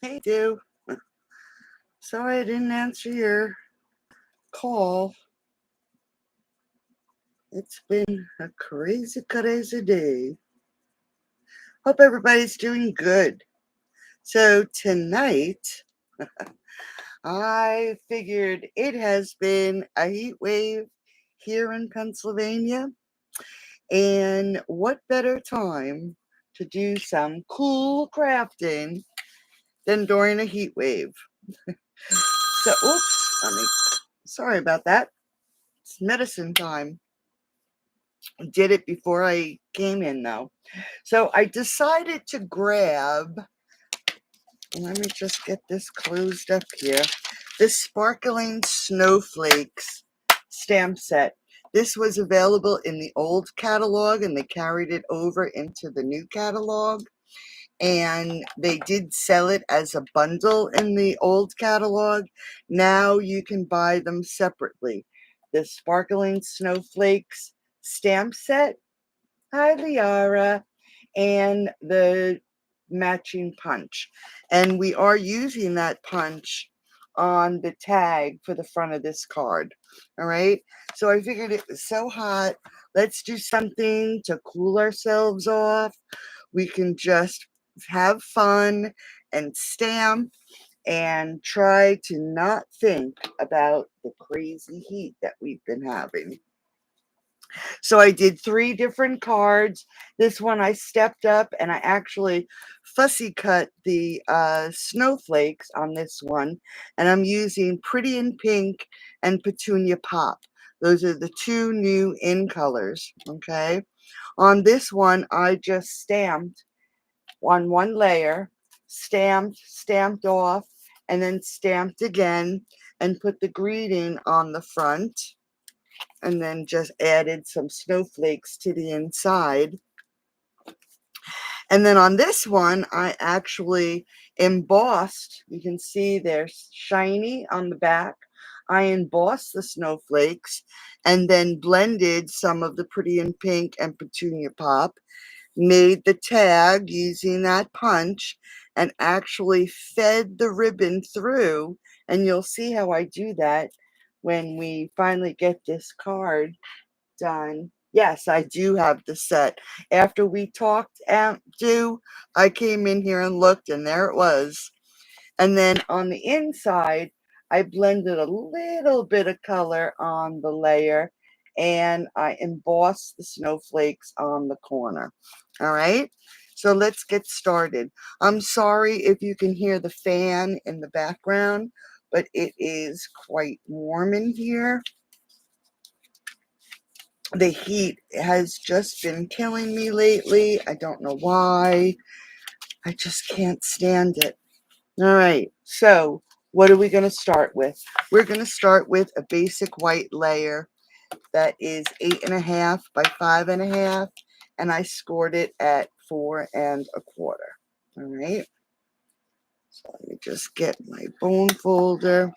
Hey, do. Sorry I didn't answer your call. It's been a crazy, crazy day. Hope everybody's doing good. So tonight, I figured it has been a heat wave here in Pennsylvania. And what better time to do some cool crafting than during a heat wave? So, sorry about that. It's medicine time. Did it before I came in though. So I decided to grab, let me just get this closed up here, this Sparkling Snowflakes stamp set. This was available in the old catalog and they carried it over into the new catalog. And they did sell it as a bundle in the old catalog. Now you can buy them separately. The Sparkling Snowflakes stamp set. Hi, Liara. And the matching punch. And we are using that punch on the tag for the front of this card. All right. So I figured it was so hot. Let's do something to cool ourselves off. We can just have fun and stamp and try to not think about the crazy heat that we've been having. So I did 3 different cards. This one I stepped up and I actually fussy cut the snowflakes on this one. And I'm using Pretty in Pink and Petunia Pop. Those are the 2 new in colors, okay? On this one, I just stamped on one layer, stamped off, and then stamped again and put the greeting on the front and then just added some snowflakes to the inside. And then on this one, I actually embossed, you can see they're shiny on the back. I embossed the snowflakes and then blended some of the Pretty in Pink and Petunia Pop, made the tag using that punch, and actually fed the ribbon through. And you'll see how I do that when we finally get this card done. Yes, I do have the set. After we talked, I came in here and looked, and there it was. And then on the inside, I blended a little bit of color on the layer, and I embossed the snowflakes on the corner. All right, so let's get started. I'm sorry if you can hear the fan in the background, but it is quite warm in here. The heat has just been killing me lately. I don't know why. I just can't stand it. All right, so what are we going to start with? We're going to start with a basic white layer that is 8.5 by 5.5, and I scored it at 4 1/4. All right, so let me just get my bone folder,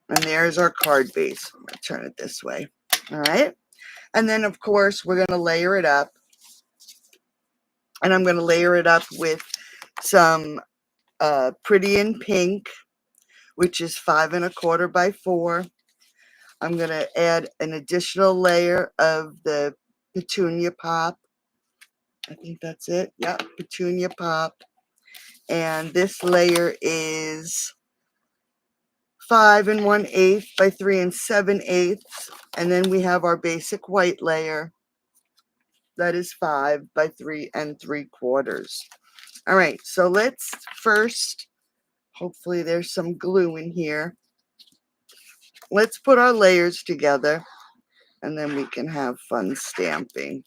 and there's our card base. I'm going to turn it this way. All right, and then of course we're going to layer it up, and I'm going to layer it up with some Pretty in Pink, which is 5 1/4 by 4. I'm going to add an additional layer of the Petunia Pop. I think that's it. Yep, Petunia Pop. And this layer is 5 1/8 by 3 7/8. And then we have our basic white layer. That is 5 by 3 3/4. All right, so let's first, hopefully there's some glue in here. Let's put our layers together, and then we can have fun stamping.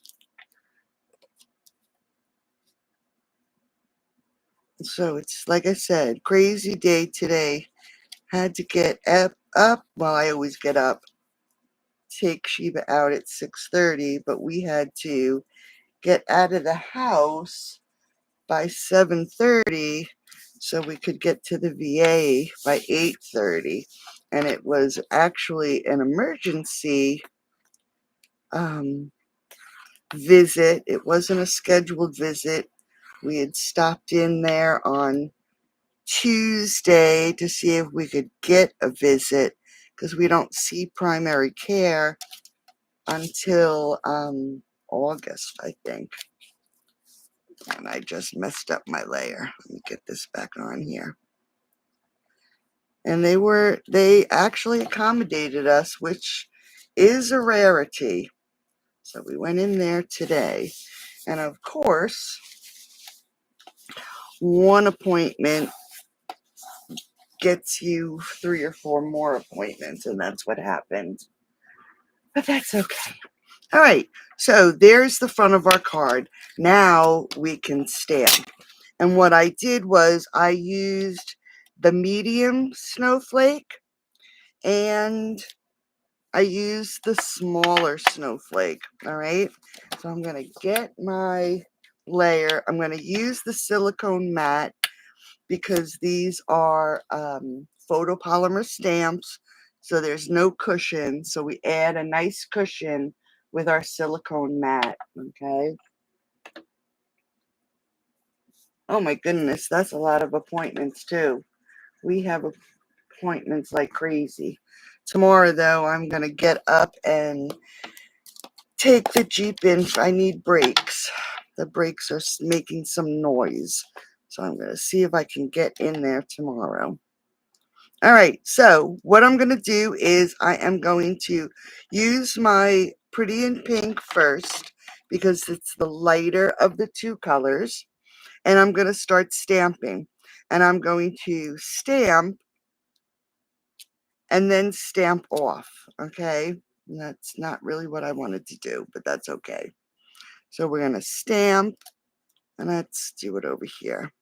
So it's, like I said, crazy day today. Had to get up. Well, I always get up, take Sheba out at 6:30, but we had to get out of the house by 7:30 so we could get to the VA by 8:30. And it was actually an emergency visit. It wasn't a scheduled visit. We had stopped in there on Tuesday to see if we could get a visit, because we don't see primary care until August, I think. And I just messed up my layer. Let me get this back on here. And they actually accommodated us, which is a rarity. So we went in there today. And of course, one appointment gets you 3 or 4 more appointments, and that's what happened. But that's okay. All right, so there's the front of our card. Now we can stamp. And what I did was I used the medium snowflake and I used the smaller snowflake. All right, so I'm going to get my layer. I'm going to use the silicone mat because these are photopolymer stamps, so there's no cushion. So we add a nice cushion with our silicone mat, okay? Oh my goodness, that's a lot of appointments too. We have appointments like crazy. Tomorrow, though, I'm going to get up and take the Jeep in. I need brakes. The brakes are making some noise. So I'm going to see if I can get in there tomorrow. All right, so what I'm going to do is I am going to use my Pretty in Pink first because it's the lighter of the 2 colors. And I'm going to start stamping. And I'm going to stamp and then stamp off, okay? And that's not really what I wanted to do, but that's okay. So we're going to stamp, and let's do it over here.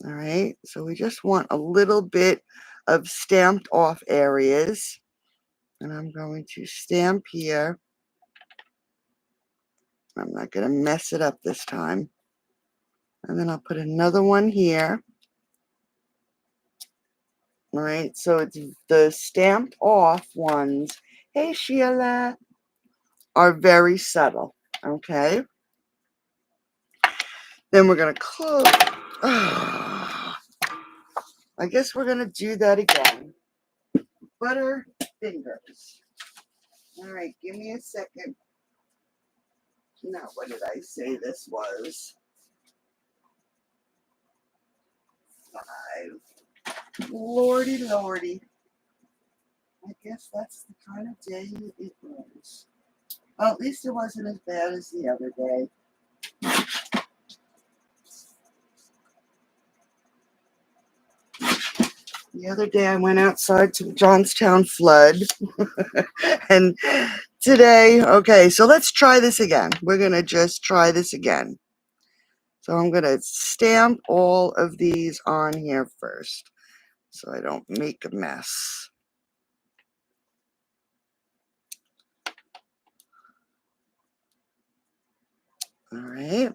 All right, so we just want a little bit of stamped off areas. And I'm going to stamp here. I'm not going to mess it up this time. And then I'll put another one here. All right, so it's the stamped off ones. Hey, Sheila. Are very subtle, okay? Then we're going to close. I guess we're going to do that again. Butter fingers. All right, give me a second. Now, what did I say this was? 5. Lordy, lordy. I guess that's the kind of day it was. Well, at least it wasn't as bad as the other day. The other day I went outside to the Johnstown flood. And today, okay, so let's try this again. We're going to just try this again. So I'm going to stamp all of these on here first so I don't make a mess. All right.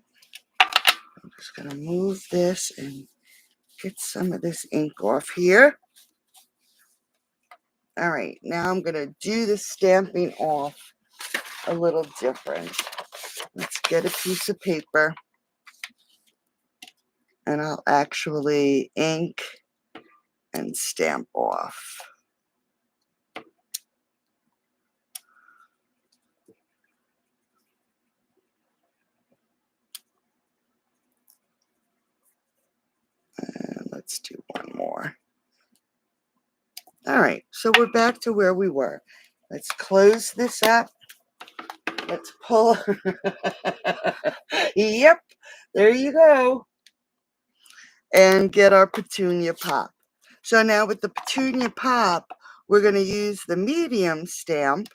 I'm just going to move this and get some of this ink off here. All right, now I'm going to do the stamping off a little different. Let's get a piece of paper. And I'll actually ink and stamp off. And let's do one more. All right, so we're back to where we were. Let's close this up. Let's pull. Yep, there you go. And get our petunia pop. So now with the petunia pop, we're going to use the medium stamp.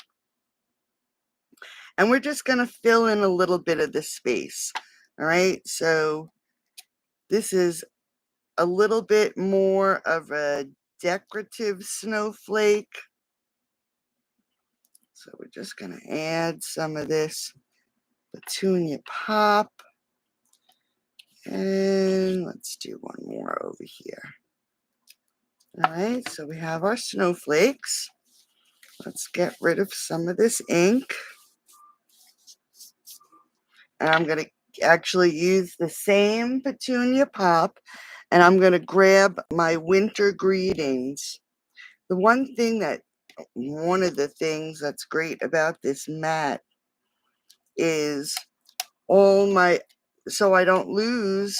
And we're just going to fill in a little bit of the space. All right, so this is a little bit more of a decorative snowflake. So we're just going to add some of this petunia pop. And let's do one more over here. All right, so we have our snowflakes. Let's get rid of some of this ink. And I'm going to actually use the same petunia pop, and I'm going to grab my winter greetings. One of the things that's great about this mat is so I don't lose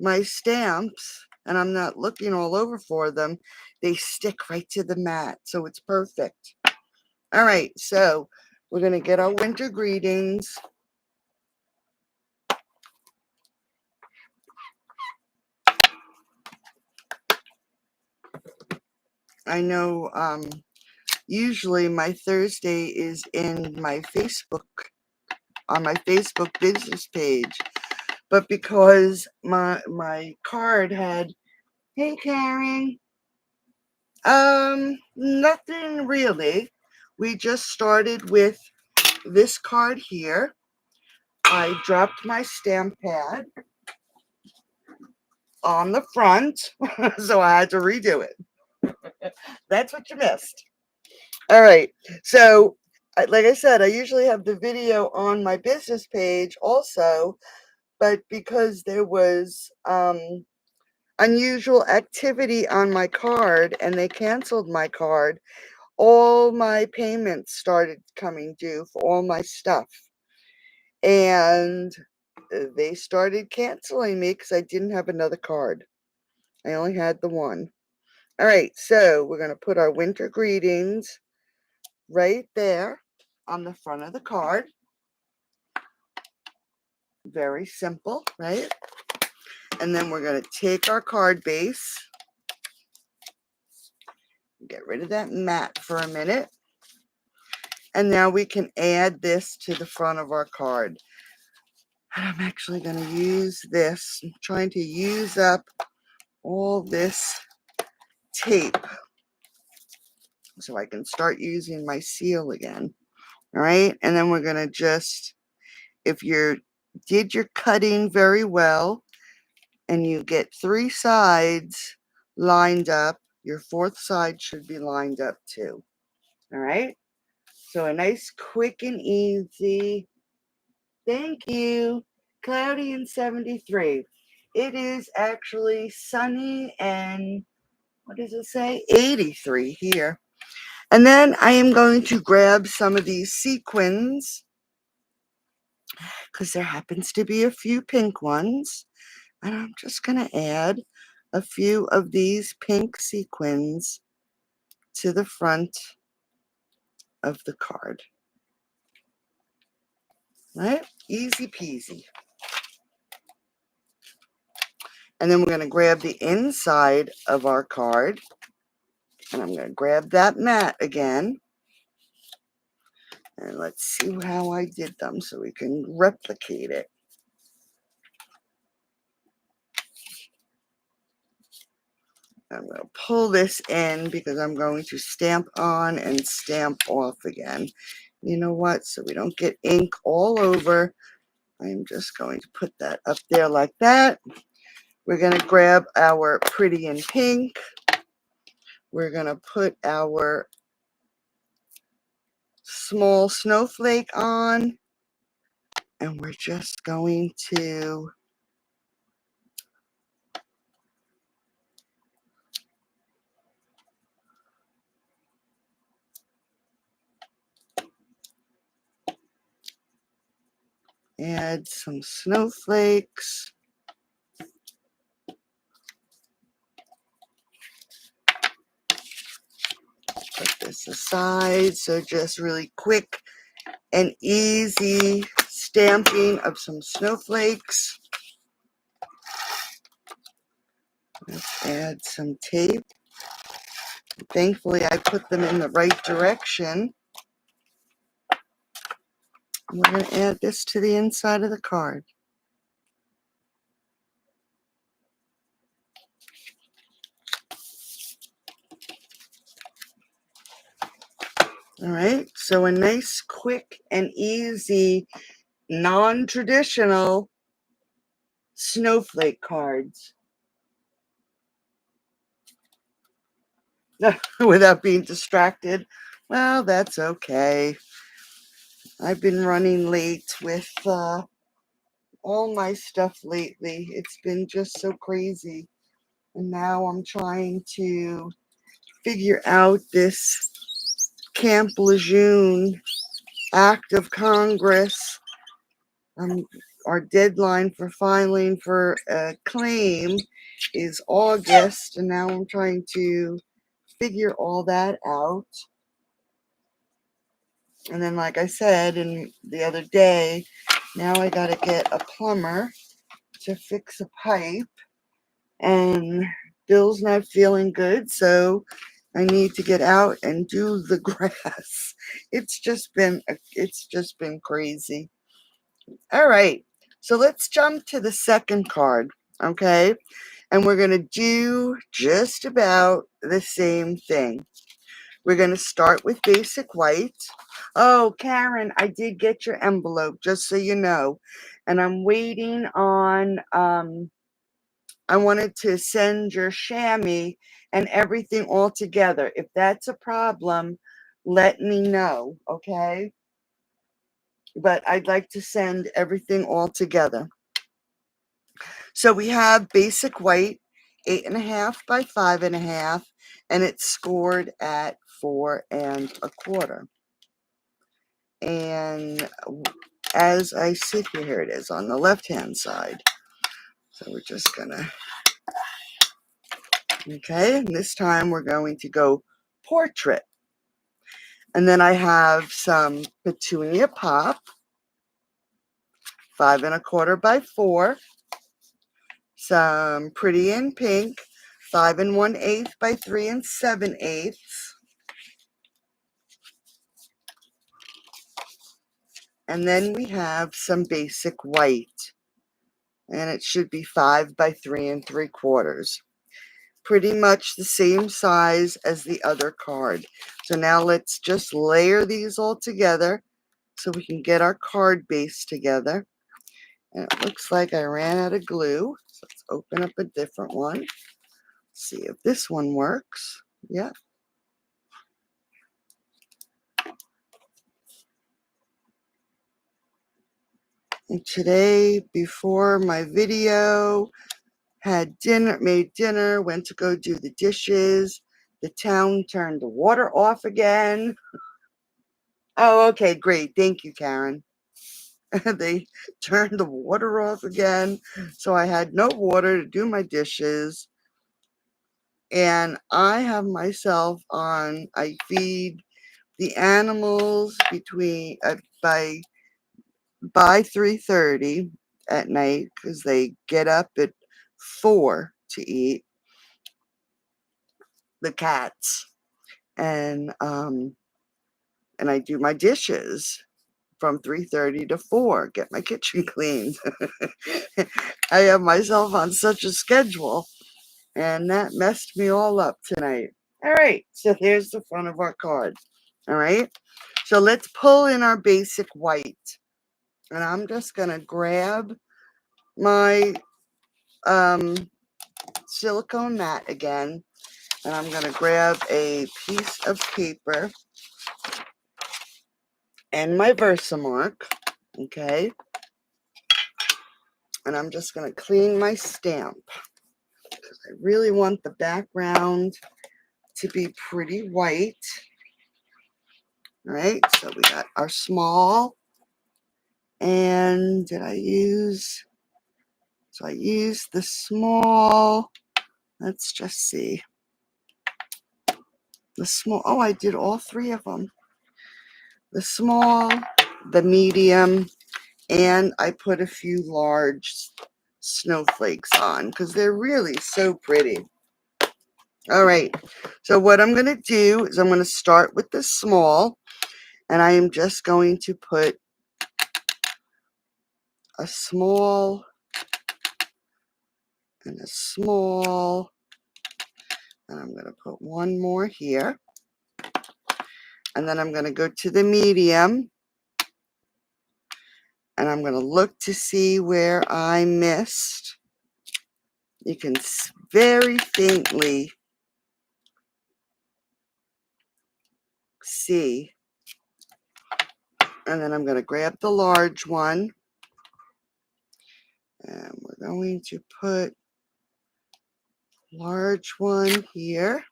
my stamps and I'm not looking all over for them. They stick right to the mat, so it's perfect. All right, so we're going to get our winter greetings. I know usually my Thursday is in my on my Facebook business page, but because my card had, hey Karen, nothing really. We just started with this card here. I dropped my stamp pad on the front, so I had to redo it. That's what you missed. All right, so like I said, I usually have the video on my business page also, but because there was unusual activity on my card and they canceled my card, all my payments started coming due for all my stuff. And they started canceling me because I didn't have another card. I only had the one. All right, so we're going to put our winter greetings right there on the front of the card. Very simple, right? And then we're going to take our card base, get rid of that mat for a minute. And now we can add this to the front of our card. And I'm actually going to use this. I'm trying to use up all this tape so I can start using my seal again. All right, and then we're going to just, if you did your cutting very well and you get 3 sides lined up, your 4th side should be lined up too. All right, so a nice quick and easy. Thank you. Cloudy and 73. It is actually sunny and, what does it say? 83 here. And then I am going to grab some of these sequins because there happens to be a few pink ones. And I'm just going to add a few of these pink sequins to the front of the card. Right? Easy peasy. And then we're going to grab the inside of our card. And I'm going to grab that mat again. And let's see how I did them so we can replicate it. I'm going to pull this in because I'm going to stamp on and stamp off again. You know what? So we don't get ink all over. I'm just going to put that up there like that. We're going to grab our pretty in pink. We're going to put our small snowflake on. And we're just going to add some snowflakes. Put this aside. So just really quick and easy stamping of some snowflakes. Let's add some tape. Thankfully, I put them in the right direction. We're going to add this to the inside of the card. All right, so a nice, quick, and easy, non-traditional snowflake cards. Without being distracted. Well, that's okay. I've been running late with all my stuff lately. It's been just so crazy. And now I'm trying to figure out this Camp Lejeune Act of Congress. Our deadline for filing for a claim is August, and now I'm trying to figure all that out. And then, like I said the other day, now I got to get a plumber to fix a pipe, and Bill's not feeling good, so I need to get out and do the grass. It's just been crazy. All right, so let's jump to the second card, okay? And we're going to do just about the same thing. We're going to start with basic white. Oh, Karen, I did get your envelope, just so you know. And I'm waiting on, I wanted to send your chamois and everything all together. If that's a problem, let me know, okay? But I'd like to send everything all together. So we have basic white, 8.5 by 5.5, and it's scored at 4 1/4. And as I sit here it is on the left-hand side. So we're just gonna, okay, and this time we're going to go portrait. And then I have some petunia pop, 5 1/4 by 4. Some pretty in pink, 5 1/8 by 3 7/8. And then we have some basic white, and it should be 5 by 3 3/4. Pretty much the same size as the other card. So now let's just layer these all together so we can get our card base together. And it looks like I ran out of glue. So let's open up a different one. See if this one works. Yeah. And today, before my video, had dinner, made dinner, went to go do the dishes. The town turned the water off again. Oh, okay, great. Thank you, Karen. They turned the water off again. So I had no water to do my dishes. And I have myself on, I feed the animals between by 3:30 at night because they get up at 4 to eat, the cats, and I do my dishes from 3:30 to 4, get my kitchen cleaned. I have myself on such a schedule, and that messed me all up tonight. All right, so here's the front of our card. All right, so let's pull in our basic white, and I'm just gonna grab my silicone mat again, and I'm going to grab a piece of paper and my Versamark, okay, and I'm just going to clean my stamp because I really want the background to be pretty white. All right, so we got our small, and I used the small, let's just see, the small, oh, I did all 3 of them. The small, the medium, and I put a few large snowflakes on because they're really so pretty. All right, so what I'm going to do is I'm going to start with the small, and I am just going to put a small and a small, and I'm going to put one more here, and then I'm going to go to the medium, and I'm going to look to see where I missed. You can very faintly see. And then I'm going to grab the large one, And we're going to put large one here.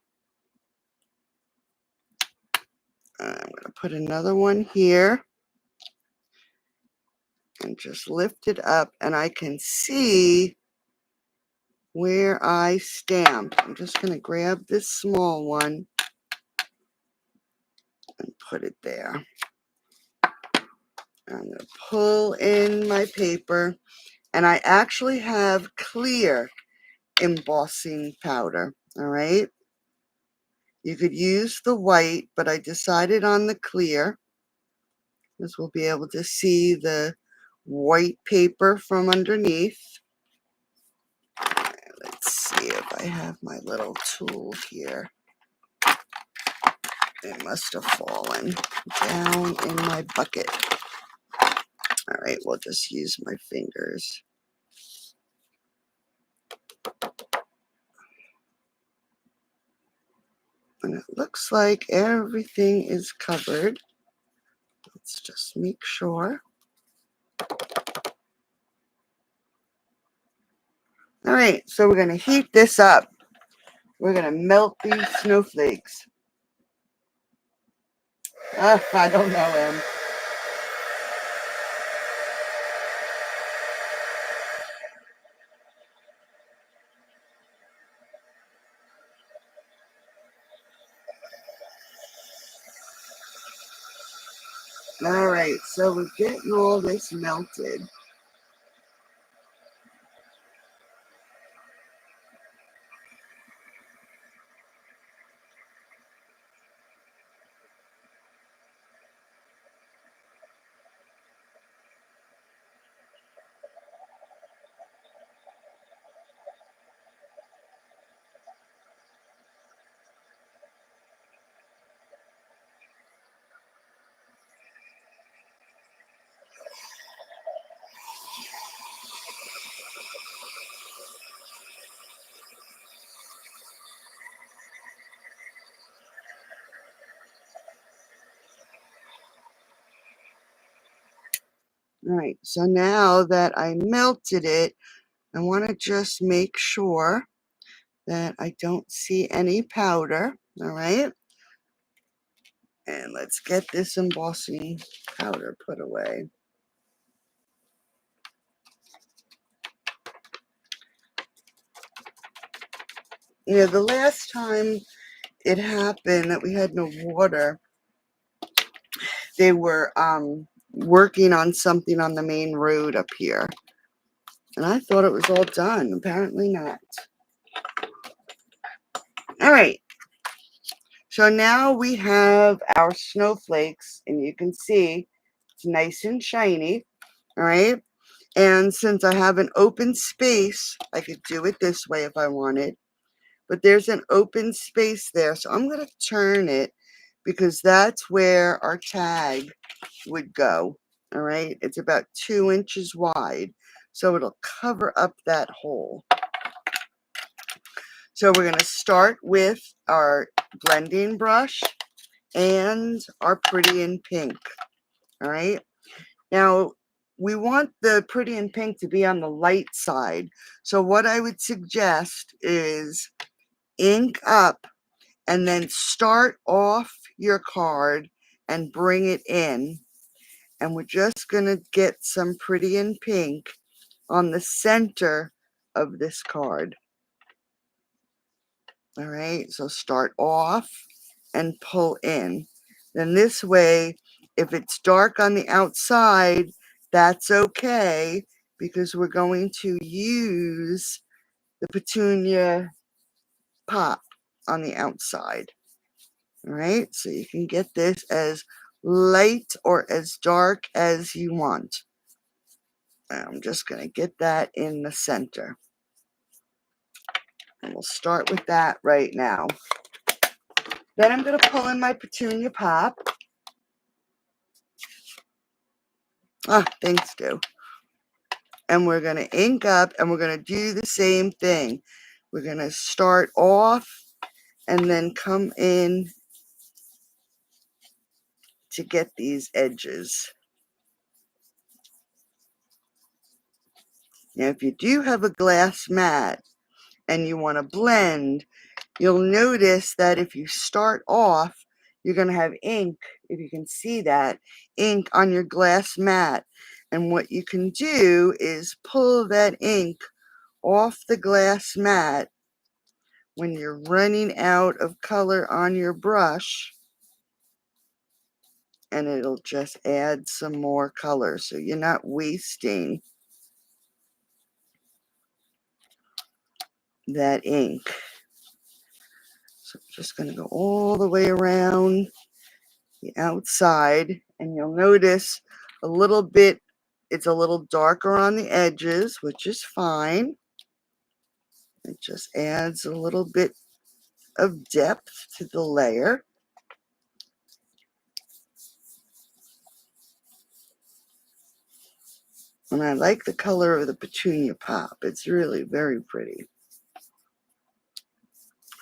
I'm going to put another one here and just lift it up, and I can see where I stamped. I'm just going to grab this small one and put it there. I'm going to pull in my paper, and I actually have clear embossing powder, all right? You could use the white, but I decided on the clear, because we'll be able to see the white paper from underneath. Let's see if I have my little tool here. It must have fallen down in my bucket. All right, we'll just use my fingers. And it looks like everything is covered. Let's just make sure. All right, so we're going to heat this up. We're going to melt these snowflakes. I don't know, Em. All right, so we're getting all this melted. All right, so now that I melted it, I want to just make sure that I don't see any powder. All right, and let's get this embossing powder put away. You know, the last time it happened that we had no water, they were working on something on the main road up here. And I thought it was all done. Apparently not. All right. So now we have our snowflakes, and you can see it's nice and shiny. All right. And since I have an open space, I could do it this way if I wanted. But there's an open space there. So I'm going to turn it because that's where our tag would go. All right. It's about 2 inches wide. So it'll cover up that hole. So we're going to start with our blending brush and our Pretty in Pink. All right. Now, we want the Pretty in Pink to be on the light side. So what I would suggest is ink up and then start off your card and bring it in. And we're just going to get some Pretty in Pink on the center of this card. All right, so start off and pull in. Then this way, if it's dark on the outside, that's okay because we're going to use the petunia pop on the outside. All right, so you can get this as light or as dark as you want. I'm just going to get that in the center. And we'll start with that right now. Then I'm going to pull in my petunia pop. Thanks, Stu. And we're going to ink up and we're going to do the same thing. We're going to start off and then come in to get these edges. Now, if you do have a glass mat and you want to blend, you'll notice that if you start off, you're going to have ink, if you can see that, ink on your glass mat. And what you can do is pull that ink off the glass mat when you're running out of color on your brush, and it'll just add some more color, so you're not wasting that ink. So I'm just going to go all the way around the outside, and you'll notice a little bit, it's a little darker on the edges, which is fine. It just adds a little bit of depth to the layer. And I like the color of the petunia pop. It's really very pretty.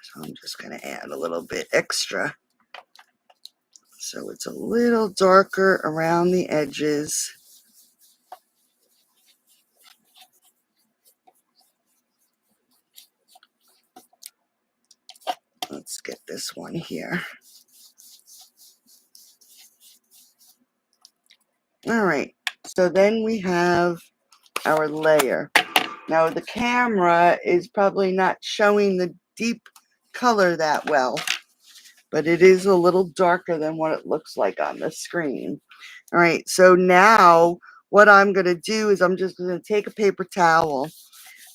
So I'm just going to add a little bit extra, so it's a little darker around the edges. Let's get this one here. All right, so then we have our layer. Now the camera is probably not showing the deep color that well, but it is a little darker than what it looks like on the screen. All right, so now what I'm going to do is I'm just going to take a paper towel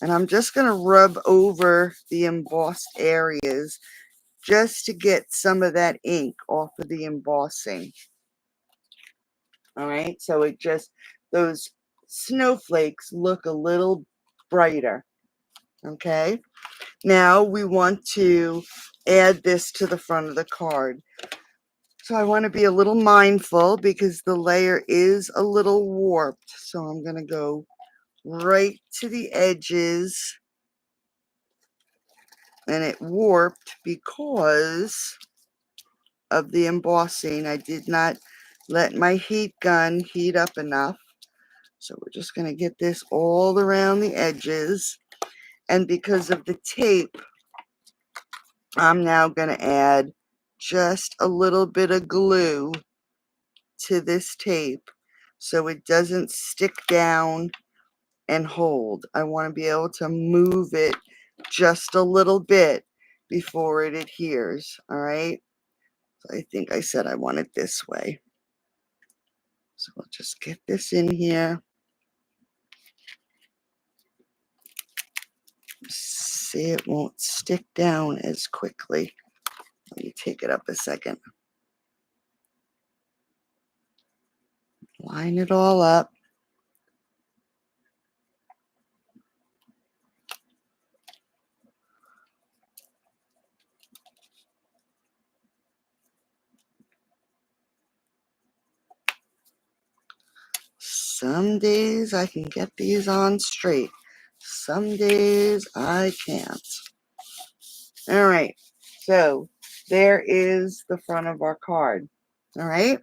and I'm just going to rub over the embossed areas just to get some of that ink off of the embossing. All right, so it just, those snowflakes look a little brighter. Okay, now we want to add this to the front of the card. So I want to be a little mindful because the layer is a little warped. So I'm going to go right to the edges, and it warped because of the embossing. I did not let my heat gun heat up enough. So we're just going to get this all around the edges. And because of the tape, I'm now going to add just a little bit of glue to this tape so it doesn't stick down and hold. I want to be able to move it just a little bit before it adheres. All right. So I think I said I want it this way. So we'll just get this in here. See, it won't stick down as quickly. Let me take it up a second. Line it all up. Some days I can get these on straight. Some days I can't. All right. So there is the front of our card. All right.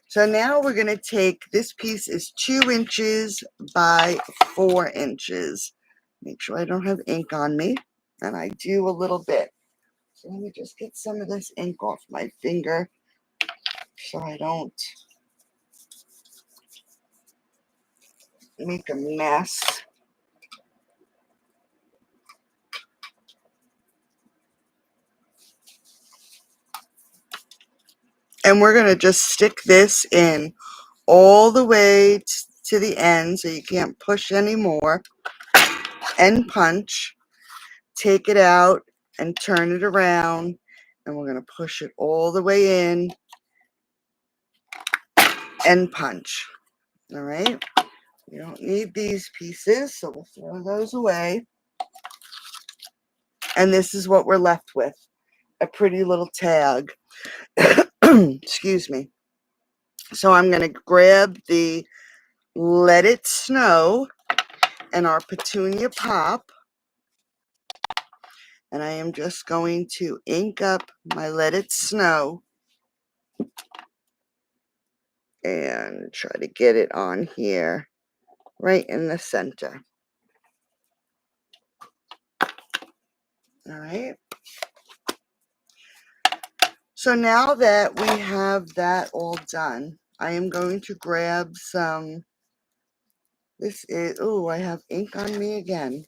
So now we're going to take, this piece is 2 inches by 4 inches. Make sure I don't have ink on me. And I do a little bit. So let me just get some of this ink off my finger so I don't make a mess. And we're going to just stick this in all the way to the end so you can't push anymore. And punch. Take it out and turn it around. And we're going to push it all the way in and punch. All right. We don't need these pieces, so we'll throw those away. And this is what we're left with. A pretty little tag. Excuse me. So I'm going to grab the Let It Snow and our petunia pop. And I am just going to ink up my Let It Snow and try to get it on here right in the center. All right. So now that we have that all done, I am going to grab some, this is, oh, I have ink on me again.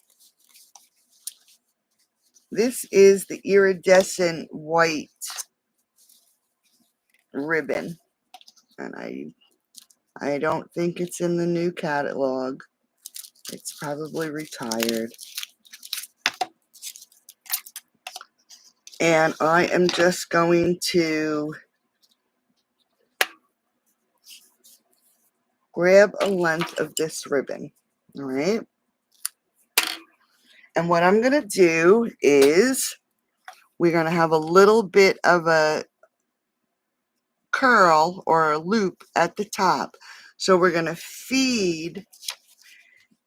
This is the iridescent white ribbon, and I don't think it's in the new catalog. It's probably retired. And I am just going to grab a length of this ribbon. All right. And what I'm going to do is we're going to have a little bit of a curl or a loop at the top. So we're going to feed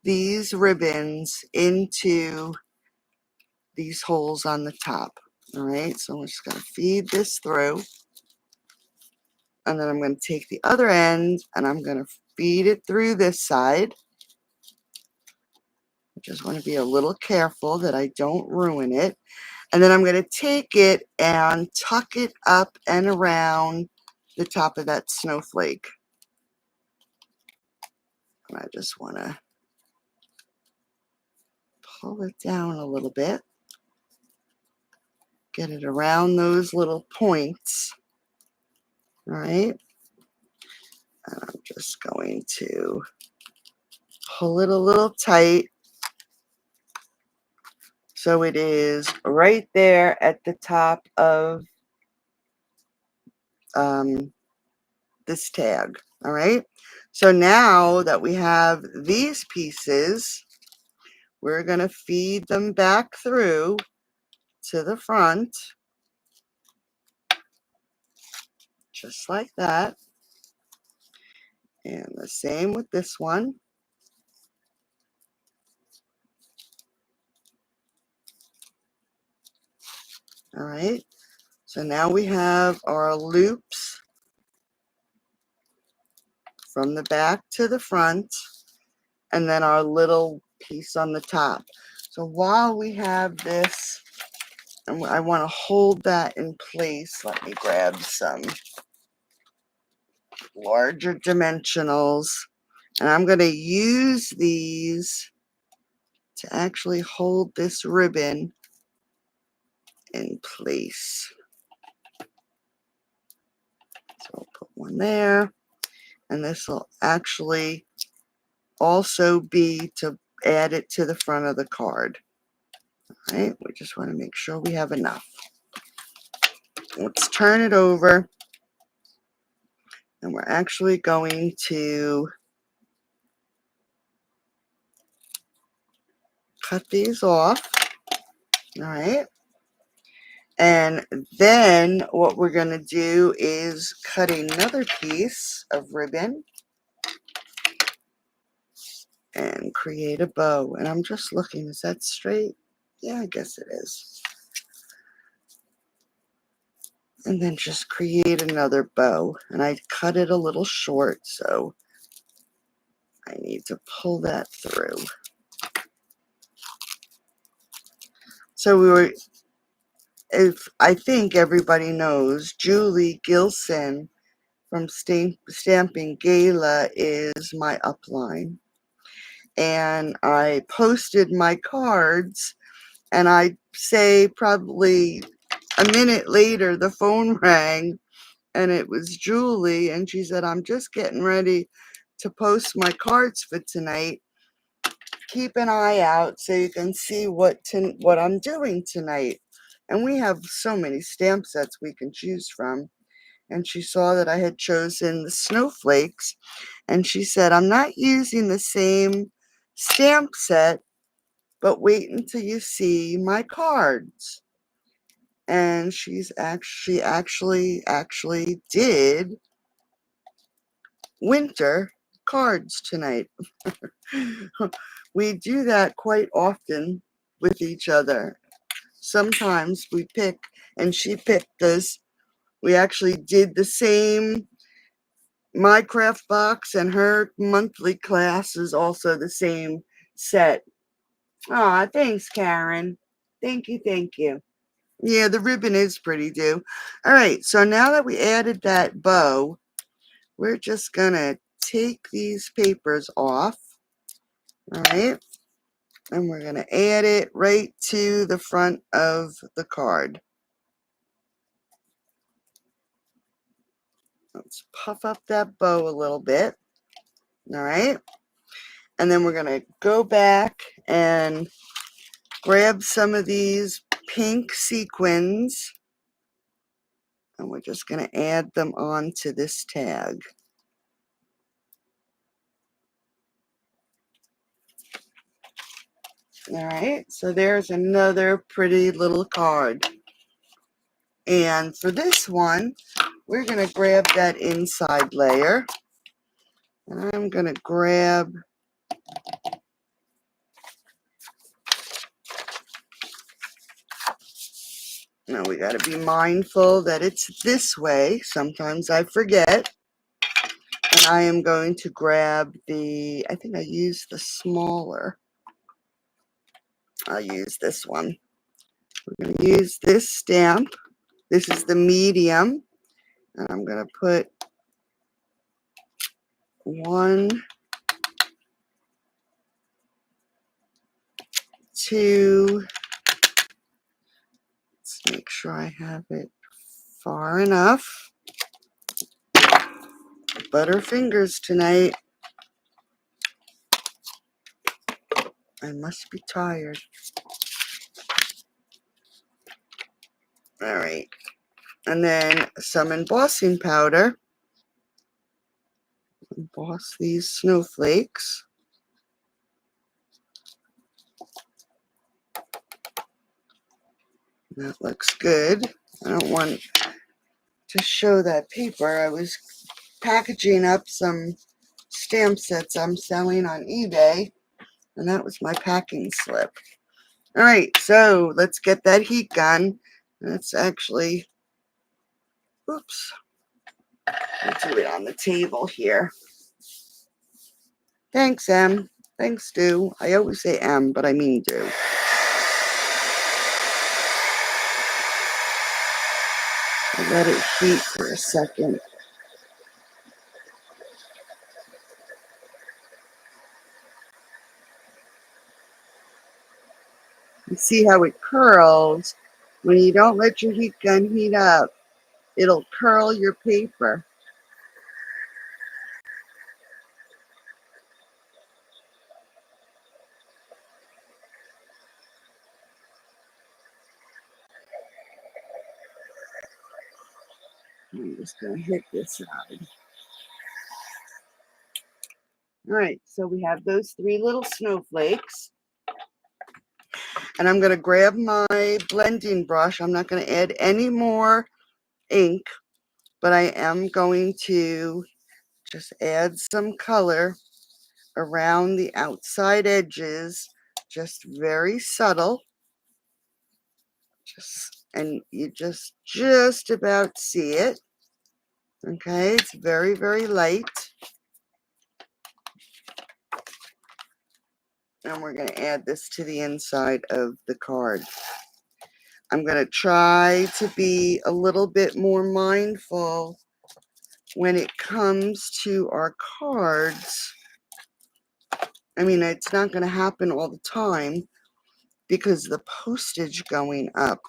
these ribbons into these holes on the top. All right, so I'm just going to feed this through, and then I'm going to take the other end and I'm going to feed it through this side. I just want to be a little careful that I don't ruin it. And then I'm going to take it and tuck it up and around the top of that snowflake. And I just want to pull it down a little bit. Get it around those little points. All right. And I'm just going to pull it a little tight so it is right there at the top of this tag. All right. So now that we have these pieces, we're going to feed them back through to the front, just like that. And the same with this one. All right. So now we have our loops from the back to the front, and then our little piece on the top. So while we have this, and I want to hold that in place, let me grab some larger dimensionals, and I'm going to use these to actually hold this ribbon in place. So I'll put one there, and this will actually also be to add it to the front of the card. All right, we just want to make sure we have enough. Let's turn it over, and we're actually going to cut these off. All right. And then what we're going to do is cut another piece of ribbon and create a bow. And I'm just looking, is that straight? Yeah, I guess it is. And then just create another bow. And I cut it a little short, so I need to pull that through. So we were, if I think everybody knows, Julie Gilson from Stamping Gala is my upline. And I posted my cards, and I'd say probably a minute later the phone rang, and it was Julie, and she said, I'm just getting ready to post my cards for tonight. Keep an eye out so you can see what I'm doing tonight. And we have so many stamp sets we can choose from. And she saw that I had chosen the snowflakes, and she said, I'm not using the same stamp set, but wait until you see my cards. And she actually did winter cards tonight. We do that quite often with each other. Sometimes we pick, and she picked us. We actually did the same. My craft box and her monthly class is also the same set. Aw, thanks, Karen. Thank you, thank you. Yeah, the ribbon is pretty too. All right, so now that we added that bow, we're just gonna take these papers off. All right, and we're gonna add it right to the front of the card. Let's puff up that bow a little bit. All right, and then we're gonna go back and grab some of these pink sequins, and we're just gonna add them onto this tag. All right, so there's another pretty little card. And for this one, we're going to grab that inside layer. And I'm going to grab, now we got to be mindful that it's this way. Sometimes I forget. And I am going to grab the, I think I used the smaller. I'll use this one. We're going to use this stamp. This is the medium. And I'm going to put 1, 2, let's make sure I have it far enough. Butterfingers tonight. I must be tired. All right. And then some embossing powder. Emboss these snowflakes. That looks good. I don't want to show that paper. I was packaging up some stamp sets I'm selling on eBay, and that was my packing slip. All right, so let's get that heat gun. That's actually, oops, I'll do it on the table here. Thanks, Em. Thanks, Do. I always say Em, but I mean Do. I'll let it heat for a second. You see how it curls? When you don't let your heat gun heat up, it'll curl your paper. I'm just going to hit this side. All right, so we have those 3 little snowflakes. And I'm going to grab my blending brush. I'm not going to add any more ink, but I am going to just add some color around the outside edges, just very subtle. And you just about see it. Okay, it's very, very light. And we're going to add this to the inside of the card. I'm going to try to be a little bit more mindful when it comes to our cards. I mean, it's not going to happen all the time because the postage going up.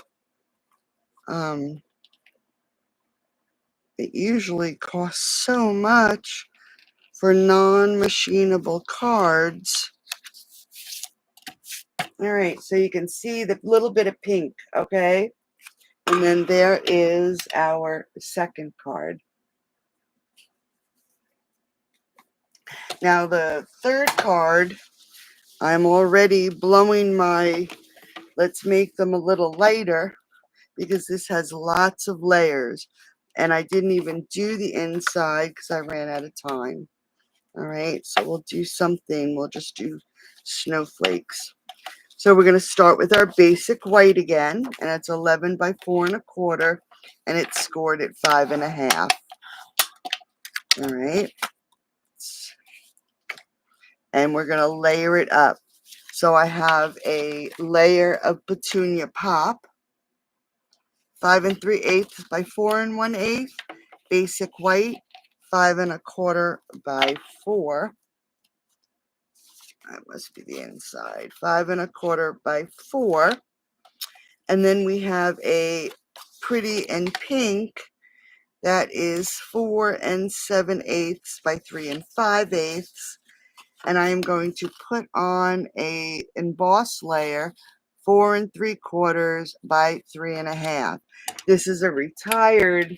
It usually costs so much for non-machinable cards. All right, so you can see the little bit of pink, okay? And then there is our second card. Now the third card, I'm already blowing my, let's make them a little lighter because this has lots of layers. And I didn't even do the inside because I ran out of time. All right, so we'll do something. We'll just do snowflakes. So we're going to start with our basic white again, and it's 11 by 4 1/4, and it's scored at 5 1/2. All right, and we're going to layer it up. So I have a layer of Petunia Pop, 5 3/8 by 4 1/8, basic white, 5 1/4 by 4. That must be the inside. 5 1/4 by 4. And then we have a pretty in pink that is 4 7/8 by 3 5/8. And I am going to put on a emboss layer 4 3/4 by 3 1/2. This is a retired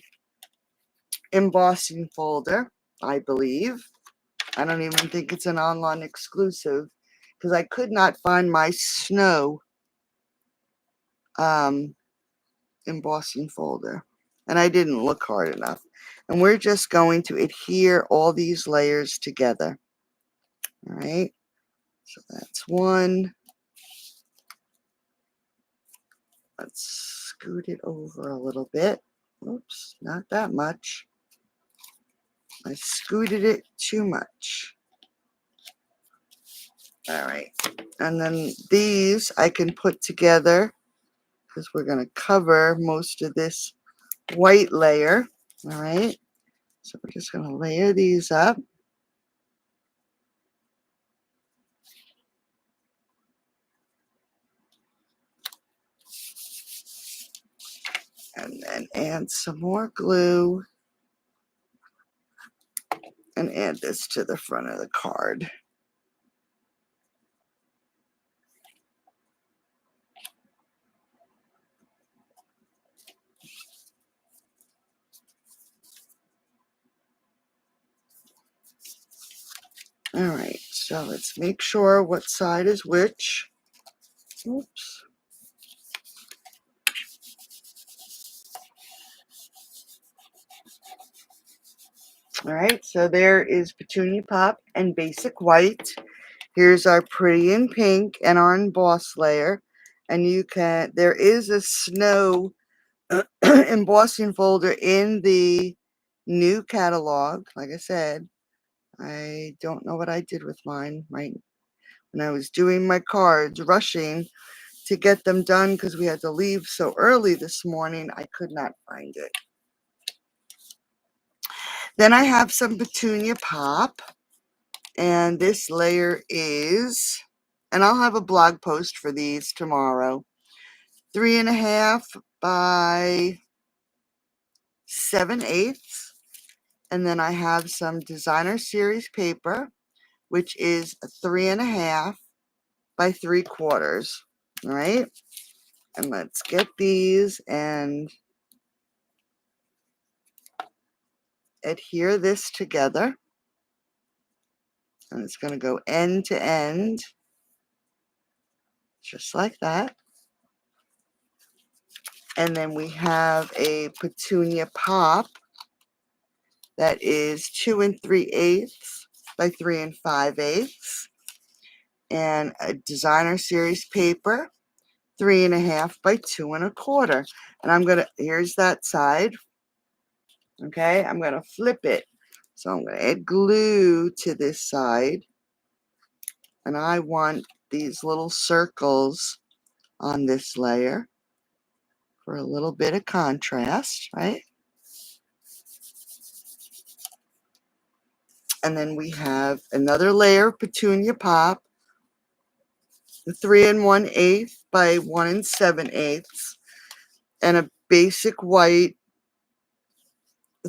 embossing folder, I believe. I don't even think it's an ONLNE exclusive because I could not find my snow embossing folder, and I didn't look hard enough. And we're just going to adhere all these layers together. All right, so that's one. Let's scoot it over a little bit. Oops, not that much. I scooted it too much. All right, and then these I can put together because we're going to cover most of this white layer. All right, so we're just going to layer these up. And then add some more glue and add this to the front of the card. All right, so let's make sure what side is which. Oops. All right, so there is Petunia Pop and Basic White. Here's our pretty in pink and our emboss layer. And you can, there is a snow embossing folder in the new catalog. Like I said, I don't know what I did with mine right when I was doing my cards, rushing to get them done because we had to leave so early this morning. I could not find it. Then I have some Petunia Pop, and this layer is, and I'll have a blog post for these tomorrow, 3 1/2 by 7/8. And then I have some designer series paper, which is 3 1/2 by 3/4. All right, and let's get these and adhere this together. And it's going to go end to end, just like that. And then we have a Petunia Pop that is 2 3/8 by 3 5/8. And a designer series paper, 3 1/2 by 2 1/4. And I'm going to, here's that side. Okay, I'm going to flip it. So I'm going to add glue to this side. And I want these little circles on this layer for a little bit of contrast, right? And then we have another layer of Petunia Pop, 3 1/8 by 1 7/8, and a basic white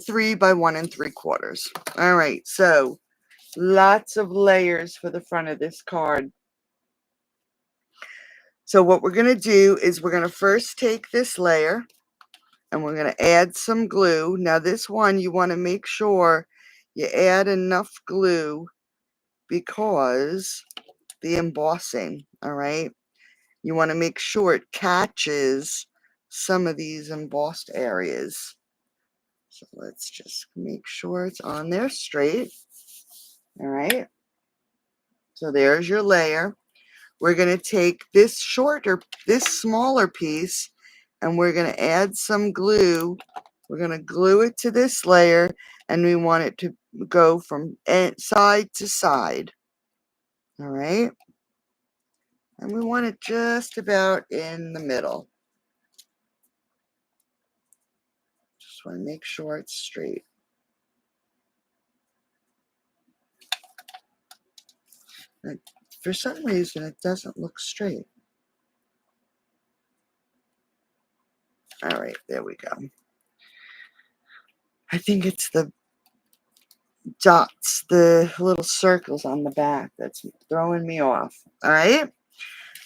3 by 1 3/4. All right, so lots of layers for the front of this card. So what we're going to do is we're going to first take this layer and we're going to add some glue. Now this one, you want to make sure you add enough glue because the embossing, all right? You want to make sure it catches some of these embossed areas. So let's just make sure it's on there straight. All right. So there's your layer. We're going to take this smaller piece, and we're going to add some glue. We're going to glue it to this layer, and we want it to go from side to side. All right. And we want it just about in the middle. Just want to make sure it's straight. And for some reason, it doesn't look straight. All right, there we go. I think it's the dots, the little circles on the back that's throwing me off. All right.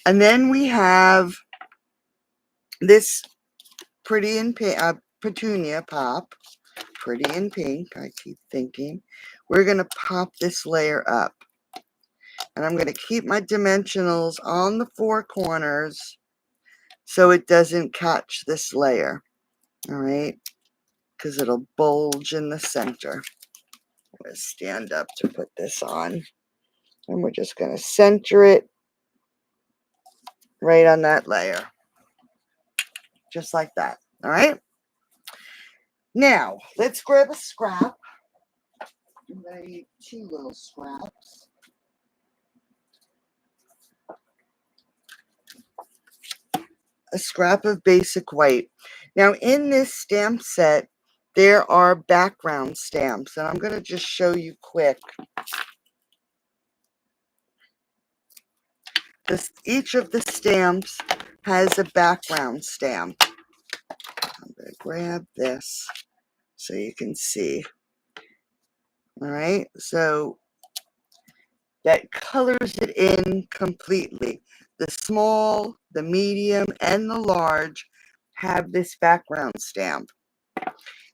And then we have this pretty in pink, petunia pop. Pretty in pink, I keep thinking. We're going to pop this layer up. And I'm going to keep my dimensionals on the four corners so it doesn't catch this layer. All right. Because it'll bulge in the center. I'm going to stand up to put this on. And we're just going to center it right on that layer. Just like that. All right. Now, let's grab a scrap. I'm going to need 2 little scraps. A scrap of basic white. Now, in this stamp set, there are background stamps, and I'm going to just show you quick. Each of the stamps has a background stamp. I'm going to grab this so you can see. All right, so that colors it in completely. The small, the medium, and the large have this background stamp.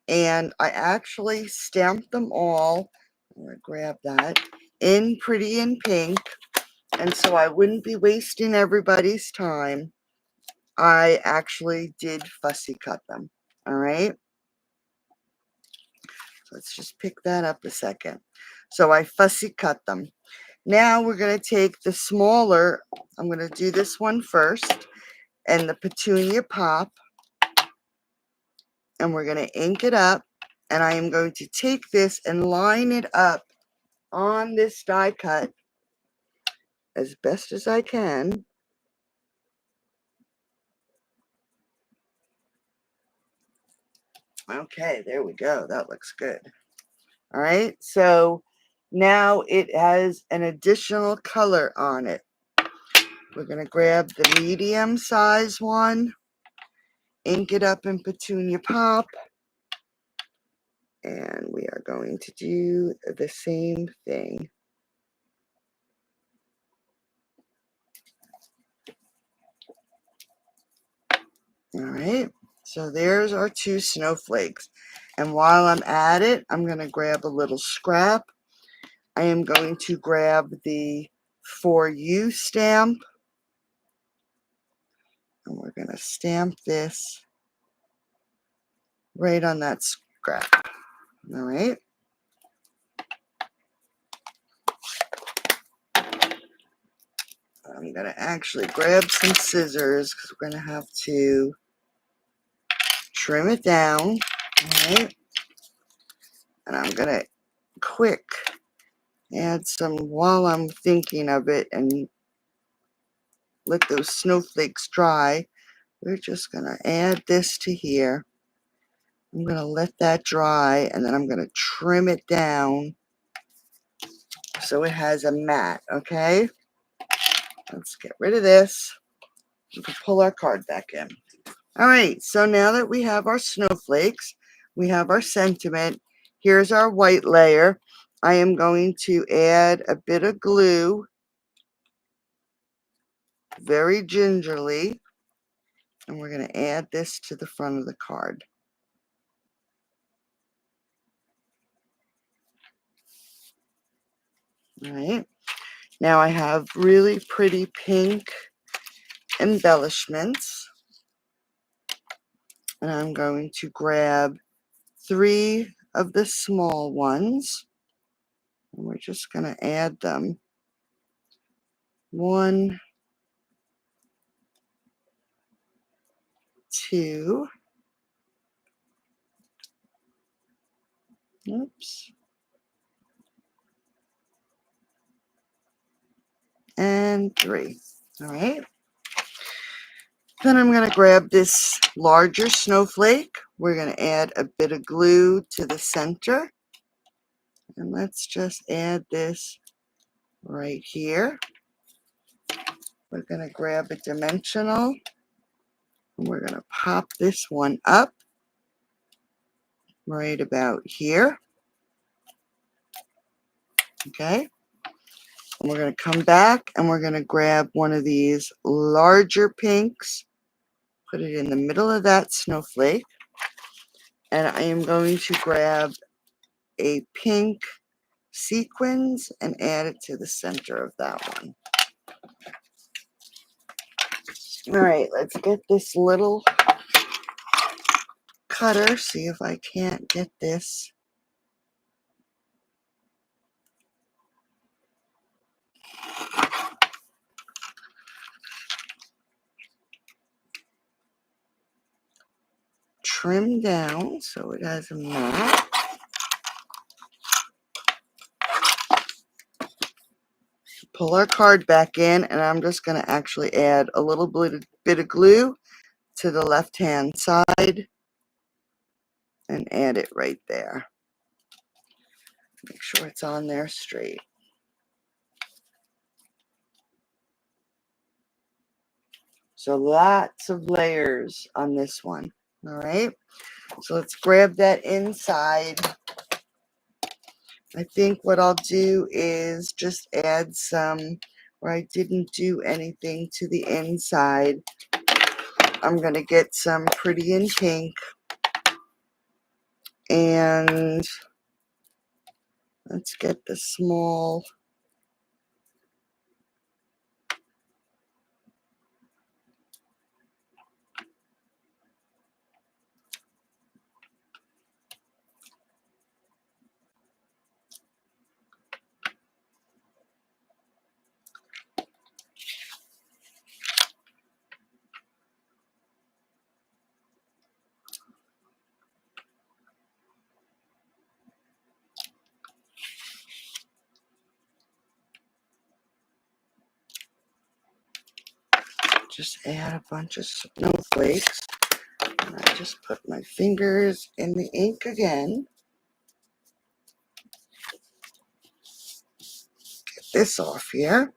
And I actually stamped them all. I'm going to grab that in pretty in pink. And so I wouldn't be wasting everybody's time. I actually did fussy cut them. All right. So let's just pick that up a second. So I fussy cut them. Now we're going to take the smaller. I'm going to do this one first. And the petunia pop. And we're going to ink it up. And I am going to take this and line it up on this die cut as best as I can. Okay, there we go. That looks good. All right, so now it has an additional color on it. We're going to grab the medium size one, ink it up in petunia pop, and we are going to do the same thing. All right, so there's our 2 snowflakes. And while I'm at it, I'm going to grab a little scrap. I am going to grab the For You stamp. And we're going to stamp this right on that scrap. All right. I'm going to actually grab some scissors because we're going to have to trim it down. All right. And I'm going to quick add some while I'm thinking of it and let those snowflakes dry. We're just going to add this to here. I'm going to let that dry and then I'm going to trim it down so it has a mat, okay? Let's get rid of this. We can pull our card back in. All right, so now that we have our snowflakes, we have our sentiment. Here's our white layer. I am going to add a bit of glue very gingerly, and we're going to add this to the front of the card. All right, now I have really pretty pink embellishments, and I'm going to grab 3 of the small ones, and we're just going to add them. 1, 2, oops, and 3. All right. Then I'm going to grab this larger snowflake. We're going to add a bit of glue to the center. And let's just add this right here. We're going to grab a dimensional. And we're going to pop this one up right about here. Okay. And we're going to come back and we're going to grab one of these larger pinks, put it in the middle of that snowflake. And I am going to grab a pink sequins and add it to the center of that one. All right, let's get this little cutter, see if I can't get this. Trim down so it has a mat. Pull our card back in, and I'm just going to actually add a little bit of glue to the left hand side and add it right there. Make sure it's on there straight. So lots of layers on this one. All right, so let's grab that inside. I think what I'll do is just add some, where I didn't do anything to the inside. I'm going to get some Pretty in Pink, and let's get the small just add a bunch of snowflakes. And I just put my fingers in the ink again. Get this off here.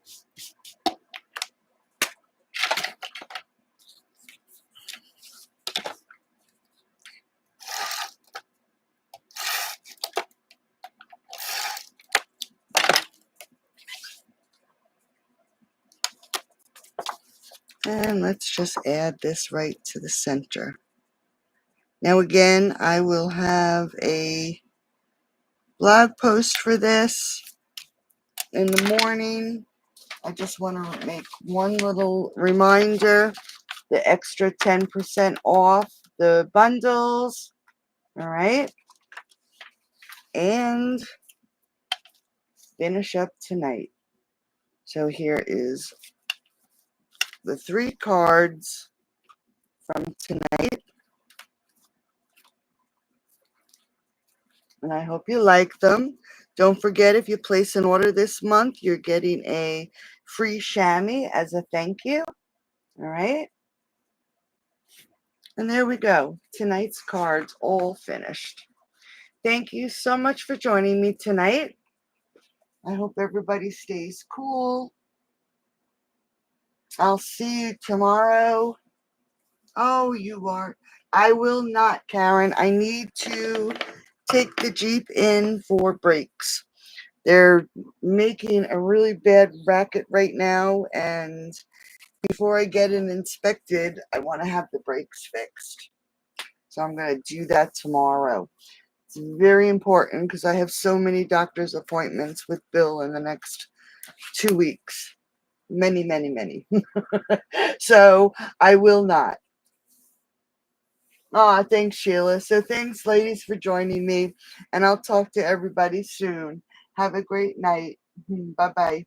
And let's just add this right to the center. Now again, I will have a blog post for this in the morning. I just want to make one little reminder, the extra 10% off the bundles. All right. And finish up tonight. So here is the 3 cards from tonight. And I hope you like them. Don't forget, if you place an order this month, you're getting a free chamois as a thank you. All right. And there we go. Tonight's cards all finished. Thank you so much for joining me tonight. I hope everybody stays cool. I'll see you tomorrow. Oh, you are. I will not, Karen. I need to take the Jeep in for brakes. They're making a really bad racket right now, and before I get it inspected, I want to have the brakes fixed. So I'm going to do that tomorrow. It's very important because I have so many doctor's appointments with Bill in the next 2 weeks. Many, many, many. So I will not. Oh, thanks, Sheila. So thanks, ladies, for joining me. And I'll talk to everybody soon. Have a great night. Bye-bye.